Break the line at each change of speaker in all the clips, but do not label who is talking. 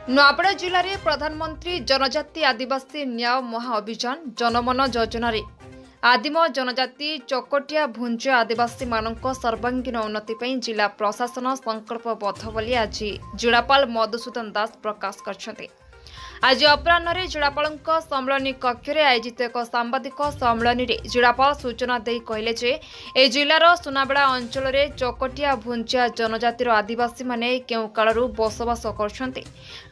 ନୂଆପଡ଼ା ଜିଲ୍ଲାରେ ପ୍ରଧାନମନ୍ତ୍ରୀ ଜନଜାତି ଆଦିବାସୀ ନ୍ୟାୟ ମହାଅଭିଯାନ ଜନମନ ଯୋଜନାରେ ଆଦିମ ଜନଜାତି ଚକଟିଆ ଭୁଞ୍ଜ ଆଦିବାସୀମାନଙ୍କ ସର୍ବାଙ୍ଗୀନ ଉନ୍ନତି ପାଇଁ ଜିଲ୍ଲା ପ୍ରଶାସନ ସଂକଳ୍ପବଦ୍ଧ ବୋଲି ଆଜି ଜିଲ୍ଲାପାଳ ମଧୁସୂଦନ ଦାସ ପ୍ରକାଶ କରିଛନ୍ତି। ଆଜି ଅପରାହ୍ନରେ ଜିଲ୍ଲାପାଳଙ୍କ ସମ୍ମିଳନୀ କକ୍ଷରେ ଆୟୋଜିତ ଏକ ସାମ୍ବାଦିକ ସମ୍ମିଳନୀରେ ଜିଲ୍ଲାପାଳ ସୂଚନା ଦେଇ କହିଲେ ଯେ ଏହି ଜିଲ୍ଲାର ସୁନାବେଡ଼ା ଅଞ୍ଚଳରେ ଚକଟିଆ ଭୁଞ୍ଜା ଜନଜାତିର ଆଦିବାସୀମାନେ କେଉଁ କାଳରୁ ବସବାସ କରୁଛନ୍ତି।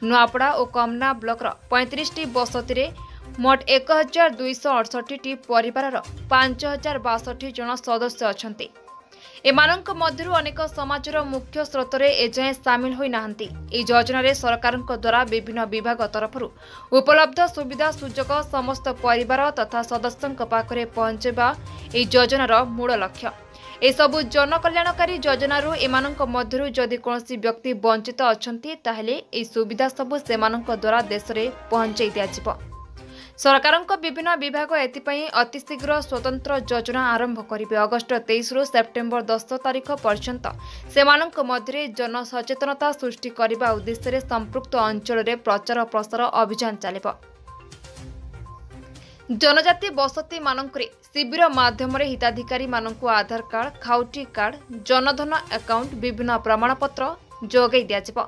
ନୂଆପଡ଼ା ଓ କମନା ବ୍ଲକର 35ଟି ବସତିରେ ମୋଟ 1268ଟି ପରିବାରର 5062 ଜଣ ସଦସ୍ୟ ଅଛନ୍ତି। ଏମାନଙ୍କ ମଧ୍ୟରୁ ଅନେକ ସମାଜର ମୁଖ୍ୟ ସ୍ରୋତରେ ଏଯାଏଁ ସାମିଲ ହୋଇନାହାନ୍ତି। ଏହି ଯୋଜନାରେ ସରକାରଙ୍କ ଦ୍ୱାରା ବିଭିନ୍ନ ବିଭାଗ ତରଫରୁ ଉପଲବ୍ଧ ସୁବିଧା ସୁଯୋଗ ସମସ୍ତ ପରିବାର ତଥା ସଦସ୍ୟଙ୍କ ପାଖରେ ପହଞ୍ଚାଇବା ଏହି ଯୋଜନାର ମୂଳ ଲକ୍ଷ୍ୟ। ଏସବୁ ଜନକଲ୍ୟାଣକାରୀ ଯୋଜନାରୁ ଏମାନଙ୍କ ମଧ୍ୟରୁ ଯଦି କୌଣସି ବ୍ୟକ୍ତି ବଞ୍ଚିତ ଅଛନ୍ତି ତାହେଲେ ଏହି ସୁବିଧା ସବୁ ସେମାନଙ୍କ ଦ୍ୱାରା ଦେଶରେ ପହଞ୍ଚାଇ ଦିଆଯିବ। ସରକାରଙ୍କ ବିଭିନ୍ନ ବିଭାଗ ଏଥିପାଇଁ ଅତିଶୀଘ୍ର ସ୍ୱତନ୍ତ୍ର ଯୋଜନା ଆରମ୍ଭ କରିବେ। ଅଗଷ୍ଟ 23ରୁ ସେପ୍ଟେମ୍ବର 10 ତାରିଖ ପର୍ଯ୍ୟନ୍ତ ସେମାନଙ୍କ ମଧ୍ୟରେ ଜନସଚେତନତା ସୃଷ୍ଟି କରିବା ଉଦ୍ଦେଶ୍ୟରେ ସମ୍ପୃକ୍ତ ଅଞ୍ଚଳରେ ପ୍ରଚାର ପ୍ରସାର ଅଭିଯାନ ଚାଲିବ। ଜନଜାତି ବସତିମାନଙ୍କରେ ଶିବିର ମାଧ୍ୟମରେ ହିତାଧିକାରୀମାନଙ୍କୁ ଆଧାର କାର୍ଡ, ଖାଉଟି କାର୍ଡ, ଜନଧନ ଆକାଉଣ୍ଟ, ବିଭିନ୍ନ ପ୍ରମାଣପତ୍ର ଯୋଗାଇ ଦିଆଯିବ।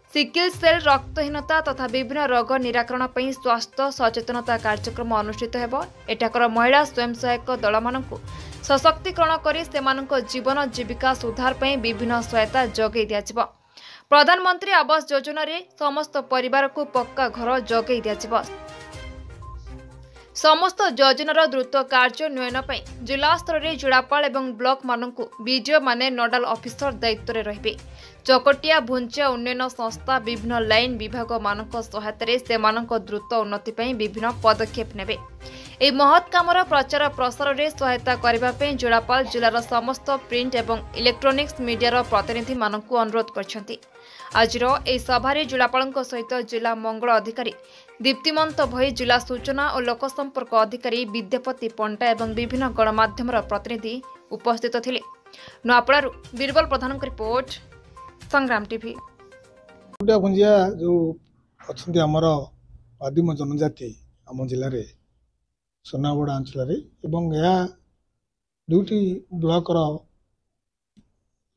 ସିକିଲ ସେଲ୍, ରକ୍ତହୀନତା ତଥା ବିଭିନ୍ନ ରୋଗ ନିରାକରଣ ପାଇଁ ସ୍ୱାସ୍ଥ୍ୟ ସଚେତନତା କାର୍ଯ୍ୟକ୍ରମ ଅନୁଷ୍ଠିତ ହେବ। ଏଠାକାର ମହିଳା ସ୍ୱୟଂ ସହାୟକ ଦଳମାନଙ୍କୁ ସଶକ୍ତିକରଣ କରି ସେମାନଙ୍କ ଜୀବନ ଜୀବିକା ସୁଧାର ପାଇଁ ବିଭିନ୍ନ ସହାୟତା ଯୋଗାଇ ଦିଆଯିବ। ପ୍ରଧାନମନ୍ତ୍ରୀ ଆବାସ ଯୋଜନାରେ ସମସ୍ତ ପରିବାରକୁ ପକ୍କା ଘର ଯୋଗାଇ ଦିଆଯିବ। ସମସ୍ତ ଯୋଜନାର ଦ୍ରୁତ କାର୍ଯ୍ୟାନ୍ୱୟନ ପାଇଁ ଜିଲ୍ଲା ସ୍ତରରେ ଜିଲ୍ଲାପାଳ ଏବଂ ବ୍ଲକମାନଙ୍କୁ ବିଡିଓମାନେ ନୋଡାଲ ଅଫିସର ଦାୟିତ୍ୱରେ ରହିବେ। ଚକଟିଆ ଭୁଞ୍ଜା ଉନ୍ନୟନ ସଂସ୍ଥା ବିଭିନ୍ନ ଲାଇନ ବିଭାଗମାନଙ୍କ ସହାୟତାରେ ସେମାନଙ୍କ ଦ୍ରୁତ ଉନ୍ନତି ପାଇଁ ବିଭିନ୍ନ ପଦକ୍ଷେପ ନେବେ। ଏହି ମହତ୍ କାମର ପ୍ରଚାର ପ୍ରସାରରେ ସହାୟତା କରିବା ପାଇଁ ଜିଲ୍ଲାପାଳ ଜିଲ୍ଲାର ସମସ୍ତ ପ୍ରିଣ୍ଟ ଏବଂ ଇଲେକ୍ଟ୍ରୋନିକ୍ସ ମିଡିଆର ପ୍ରତିନିଧିମାନଙ୍କୁ ଅନୁରୋଧ କରିଛନ୍ତି। ଆଜିର ଏହି ସଭାରେ ଜିଲ୍ଲାପାଳଙ୍କ ସହିତ ଜିଲ୍ଲା ମଙ୍ଗଳ ଅଧିକାରୀ ଦୀପ୍ତିମନ୍ତ ଭୋଇ, ଜିଲ୍ଲା ସୂଚନା ଓ ଲୋକସମ୍ପର୍କ ଅଧିକାରୀ ବିଦ୍ୟାପତି ପଣ୍ଡା ଏବଂ ବିଭିନ୍ନ ଗଣମାଧ୍ୟମର ପ୍ରତିନିଧି ଉପସ୍ଥିତ ଥିଲେ। ନୂଆପଡ଼ାରୁ ବୀରବଲ ପ୍ରଧାନଙ୍କ ରିପୋର୍ଟ, ସଂଗ୍ରାମ ଟିଭି।
ଭୁଞ୍ଜିଆ ଯେଉଁ ଅଛନ୍ତି ଆମର ଆଦିମ ଜନଜାତି ଆମ ଜିଲ୍ଲାରେ ସୁନାବେଡ଼ା ଅଞ୍ଚଳରେ ଏବଂ ଏହା ଦୁଇଟି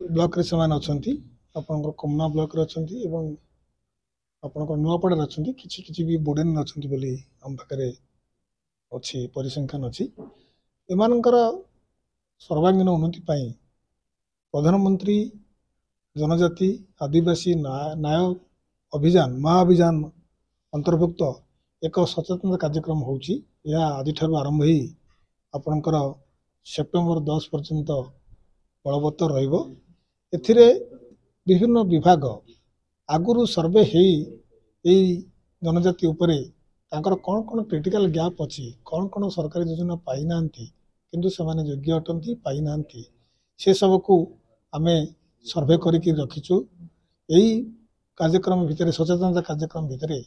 ବ୍ଲକରେ ସେମାନେ ଅଛନ୍ତି। ଆପଣଙ୍କର କମନା ବ୍ଲକରେ ଅଛନ୍ତି ଏବଂ ଆପଣଙ୍କର ନୂଆପଡ଼ାରେ ଅଛନ୍ତି। କିଛି ବି ବୋର୍ଡେନରେ ଅଛନ୍ତି ବୋଲି ଆମ ପାଖରେ ଅଛି, ପରିସଂଖ୍ୟାନ ଅଛି। ଏମାନଙ୍କର ସର୍ବାଙ୍ଗୀନ ଉନ୍ନତି ପାଇଁ ପ୍ରଧାନମନ୍ତ୍ରୀ ଜନଜାତି ଆଦିବାସୀ ନ୍ୟାୟ ଅଭିଯାନ ମହାଅଭିଯାନ ଅନ୍ତର୍ଭୁକ୍ତ ଏକ ସଚେତନତା କାର୍ଯ୍ୟକ୍ରମ ହେଉଛି। ଏହା ଆଜିଠାରୁ ଆରମ୍ଭ ହୋଇ ଆପଣଙ୍କର ସେପ୍ଟେମ୍ବର 10 ପର୍ଯ୍ୟନ୍ତ ବଳବତ୍ତର ରହିବ। ଏଥିରେ ବିଭିନ୍ନ ବିଭାଗ ଆଗରୁ ସର୍ଭେ ହେଇ ଏହି ଜନଜାତି ଉପରେ ତାଙ୍କର କ'ଣ କ'ଣ କ୍ରିଟିକାଲ ଗ୍ୟାପ୍ ଅଛି, କ'ଣ ସରକାରୀ ଯୋଜନା ପାଇନାହାନ୍ତି କିନ୍ତୁ ସେମାନେ ଯୋଗ୍ୟ ଅଟନ୍ତି ପାଇନାହାନ୍ତି, ସେସବୁକୁ ଆମେ ସର୍ଭେ କରିକି ରଖିଛୁ। ଏହି କାର୍ଯ୍ୟକ୍ରମ ଭିତରେ ସଚେତନତା କାର୍ଯ୍ୟକ୍ରମ ଭିତରେ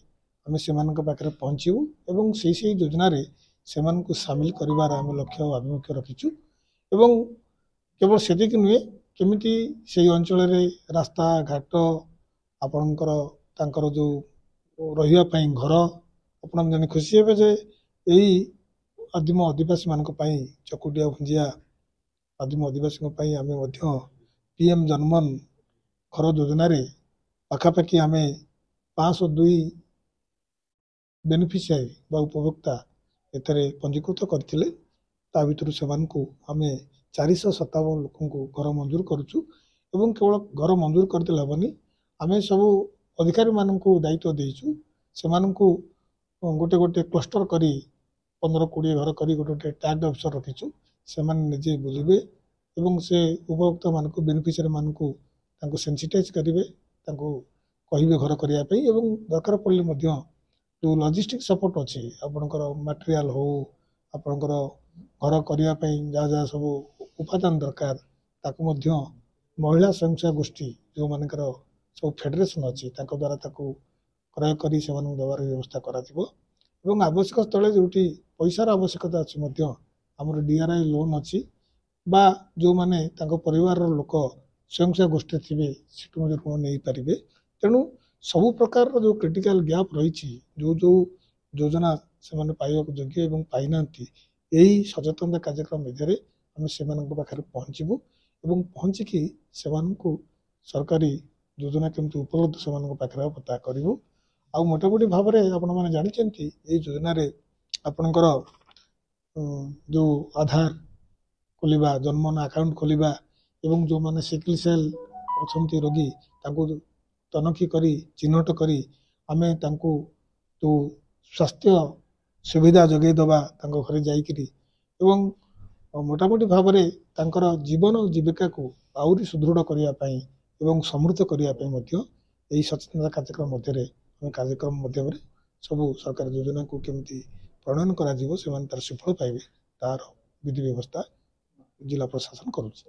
ଆମେ ସେମାନଙ୍କ ପାଖରେ ପହଞ୍ଚିବୁ ଏବଂ ସେହି ଯୋଜନାରେ ସେମାନଙ୍କୁ ସାମିଲ କରିବାର ଆମେ ଲକ୍ଷ୍ୟ ଓ ଆଭିମୁଖ୍ୟ ରଖିଛୁ। ଏବଂ କେବଳ ସେତିକି ନୁହେଁ, କେମିତି ସେହି ଅଞ୍ଚଳରେ ରାସ୍ତାଘାଟ ଆପଣଙ୍କର ତାଙ୍କର ଯେଉଁ ରହିବା ପାଇଁ ଘର, ଆପଣ ଜାଣି ଖୁସି ହେବେ ଯେ ଏହି ଆଦିମ ଅଧିବାସୀମାନଙ୍କ ପାଇଁ ଚକଟିଆ ଭୁଞ୍ଜିଆ ଆଦିମ ଅଧିବାସୀଙ୍କ ପାଇଁ ଆମେ ମଧ୍ୟ PM ଜନମନ ଘର ଯୋଜନାରେ ପାଖାପାଖି ଆମେ 502 ବେନିଫିସିଆରୀ ବା ଉପଭୋକ୍ତା ଏଥିରେ ପଞ୍ଜୀକୃତ କରିଥିଲେ। ତା ଭିତରୁ ସେମାନଙ୍କୁ ଆମେ 457 ଲୋକଙ୍କୁ ଘର ମଞ୍ଜୁର କରୁଛୁ ଏବଂ କେବଳ ଘର ମଞ୍ଜୁର କରିଦେଲେ ହେବନି, ଆମେ ସବୁ ଅଧିକାରୀମାନଙ୍କୁ ଦାୟିତ୍ୱ ଦେଇଛୁ। ସେମାନଙ୍କୁ ଗୋଟେ କ୍ଲଷ୍ଟର କରି 15-20 ଘର କରି ଗୋଟେ ଟ୍ୟାଗ ଅଫିସର ରଖିଛୁ। ସେମାନେ ନିଜେ ବୁଲିବେ ଏବଂ ସେ ଉପଭୋକ୍ତାମାନଙ୍କୁ ବେନିଫିସିଆରୀମାନଙ୍କୁ ତାଙ୍କୁ ସେନ୍ସିଟାଇଜ୍ କରିବେ, ତାଙ୍କୁ କହିବେ ଘର କରିବା ପାଇଁ ଏବଂ ଦରକାର ପଡ଼ିଲେ ମଧ୍ୟ ଯେଉଁ ଲଜିଷ୍ଟିକ୍ ସପୋର୍ଟ ଅଛି ଆପଣଙ୍କର ମାଟେରିଆଲ ହଉ, ଆପଣଙ୍କର ଘର କରିବା ପାଇଁ ଯାହା ସବୁ ଉପାଦାନ ଦରକାର ତାକୁ ମଧ୍ୟ ମହିଳା ସ୍ୱୟଂସହାୟକ ଗୋଷ୍ଠୀ ଯେଉଁମାନଙ୍କର ସବୁ ଫେଡେରେସନ ଅଛି ତାଙ୍କ ଦ୍ୱାରା ତାକୁ କ୍ରୟ କରି ସେମାନଙ୍କୁ ଦେବାର ବ୍ୟବସ୍ଥା କରାଯିବ। ଏବଂ ଆବଶ୍ୟକ ସ୍ଥଳେ ଯେଉଁଠି ପଇସାର ଆବଶ୍ୟକତା ଅଛି ମଧ୍ୟ ଆମର DRI ଲୋନ୍ ଅଛି ବା ଯେଉଁମାନେ ତାଙ୍କ ପରିବାରର ଲୋକ ସ୍ୱୟଂସହାୟକ ଗୋଷ୍ଠୀ ଥିବେ ସେଠୁ ମଧ୍ୟ ଋଣ ନେଇପାରିବେ। ତେଣୁ ସବୁ ପ୍ରକାରର ଯେଉଁ କ୍ରିଟିକାଲ ଗ୍ୟାପ୍ ରହିଛି ଯେଉଁ ଯୋଜନା ସେମାନେ ପାଇବାକୁ ଯୋଗ୍ୟ ଏବଂ ପାଇନାହାନ୍ତି ଏହି ସଚେତନତା କାର୍ଯ୍ୟକ୍ରମ ମଧ୍ୟରେ ଆମେ ସେମାନଙ୍କ ପାଖରେ ପହଞ୍ଚିବୁ ଏବଂ ପହଞ୍ଚିକି ସେମାନଙ୍କୁ ସରକାରୀ ଯୋଜନା କେମିତି ଉପଲବ୍ଧ ସେମାନଙ୍କ ପାଖରେ ହେବ ତାହା କରିବୁ। ଆଉ ମୋଟାମୋଟି ଭାବରେ ଆପଣମାନେ ଜାଣିଛନ୍ତି ଏହି ଯୋଜନାରେ ଆପଣଙ୍କର ଯେଉଁ ଆଧାର ଖୋଲିବା, ଜନ୍ମନା ଆକାଉଣ୍ଟ ଖୋଲିବା ଏବଂ ଯେଉଁମାନେ ସିକଲ ସେଲ୍ ଅଛନ୍ତି ରୋଗୀ ତାଙ୍କୁ ତନଖି କରି ଚିହ୍ନଟ କରି ଆମେ ତାଙ୍କୁ ଯେଉଁ ସ୍ୱାସ୍ଥ୍ୟ ସୁବିଧା ଯୋଗାଇ ଦେବା ତାଙ୍କ ଘରେ ଯାଇକରି ଏବଂ ମୋଟାମୋଟି ଭାବରେ ତାଙ୍କର ଜୀବନ ଜୀବିକାକୁ ଆହୁରି ସୁଦୃଢ଼ କରିବା ପାଇଁ ଏବଂ ସମୃଦ୍ଧ କରିବା ପାଇଁ ମଧ୍ୟ ଏହି ସଚେତନତା କାର୍ଯ୍ୟକ୍ରମ ମଧ୍ୟରେ ଆମେ କାର୍ଯ୍ୟକ୍ରମ ମାଧ୍ୟମରେ ସବୁ ସରକାର ଯୋଜନାକୁ କେମିତି ପ୍ରଣୟନ କରାଯିବ ସେମାନେ ତାର ସୁଫଳ ପାଇବେ ତାର ବିଧି ବ୍ୟବସ୍ଥା ଜିଲ୍ଲା ପ୍ରଶାସନ କରୁଛି।